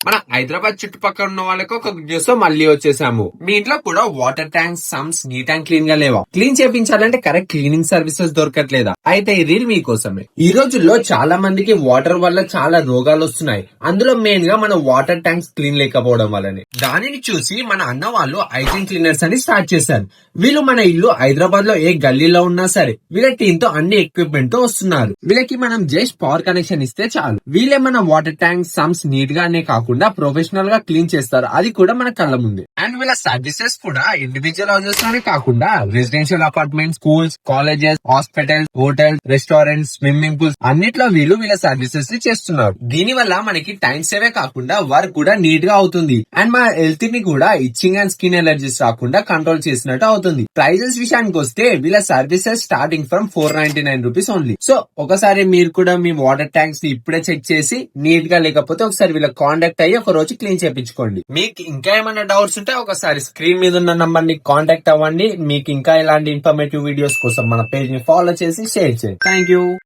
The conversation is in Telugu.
మన హైదరాబాద్ చుట్టుపక్కల ఉన్న వాళ్ళకి ఒక గుడ్ న్యూస్ తో మళ్ళీ వచ్చేసాము. మీ ఇంట్లో కూడా water tanks, sumps neat and clean గా లేవా? క్లీన్ చేయించాలంటే కరెక్ట్ క్లీనింగ్ సర్వీసెస్ దొరకట్లేదా? అయితే ఈ రీల్ మీకోసమే. ఈ రోజుల్లో చాలా మందికి వాటర్ వల్ల చాలా రోగాలు వస్తున్నాయి. అందులో మెయిన్ గా మన వాటర్ ట్యాంక్స్ క్లీన్ లేకపోవడం వల్లనే. దానిని చూసి మన అన్న వాళ్ళు హైజీన్ క్లీనర్స్ అని స్టార్ట్ చేశారు. వీళ్ళు మన ఇల్లు హైదరాబాద్ లో ఏ గల్లీలో ఉన్నా సరే వీళ్ళ టీమ్ తో అన్ని ఎక్విప్మెంట్ తో వస్తున్నారు. వీళ్ళకి మనం జస్ట్ పవర్ కనెక్షన్ ఇస్తే చాలు. వీళ్ళే మన వాటర్ ట్యాంక్, సమ్స్ నీట్ గానే కాకుండా ప్రొఫెషనల్ గా క్లీన్ చేస్తారు. అది కూడా మన కళ్ళ ముందే. అండ్ వీళ్ళ సర్వీసెస్ కూడా ఇండివిజువల్ హౌసెస్ లోనే కాకుండా residential apartments, schools, colleges, hospitals, hotels, restaurants, swimming pools అన్నిట్లో వీళ్ళ సర్వీసెస్ ని చేస్తున్నారు. దీని వల్ల మనకి టైం సేవే కాకుండా వర్క్ కూడా నీట్ గా అవుతుంది. అండ్ మన హెల్త్ ని కూడా ఇచ్చింగ్ అండ్ స్కిన్ ఎలర్జీస్ రాకుండా కంట్రోల్ చేసినట్టు అవుతుంది. ప్రైజెస్ విషయానికి వస్తే వీళ్ళ services starting from 499 rupees only. So ఒకసారి మీరు కూడా మీ వాటర్ ట్యాంక్స్ ని ఇప్పుడే చెక్ చేసి నీట్ గా లేకపోతే ఒకసారి వీళ్ళ కాంటాక్ట్ అయ్యి ఒక రోజు క్లీన్ చేయించుకోండి. మీకు ఇంకా ఏమైనా డౌట్స్ ఉంటే ఒకసారి స్క్రీన్ మీద ఉన్న నంబర్ ని కాంటాక్ట్ అవ్వండి. మీకు ఇంకా ఇలాంటి ఇన్ఫర్మేటివ్ వీడియోస్ కోసం మన పేజ్ ని ఫాలో చేసి షేర్ చేయండి. Thank you.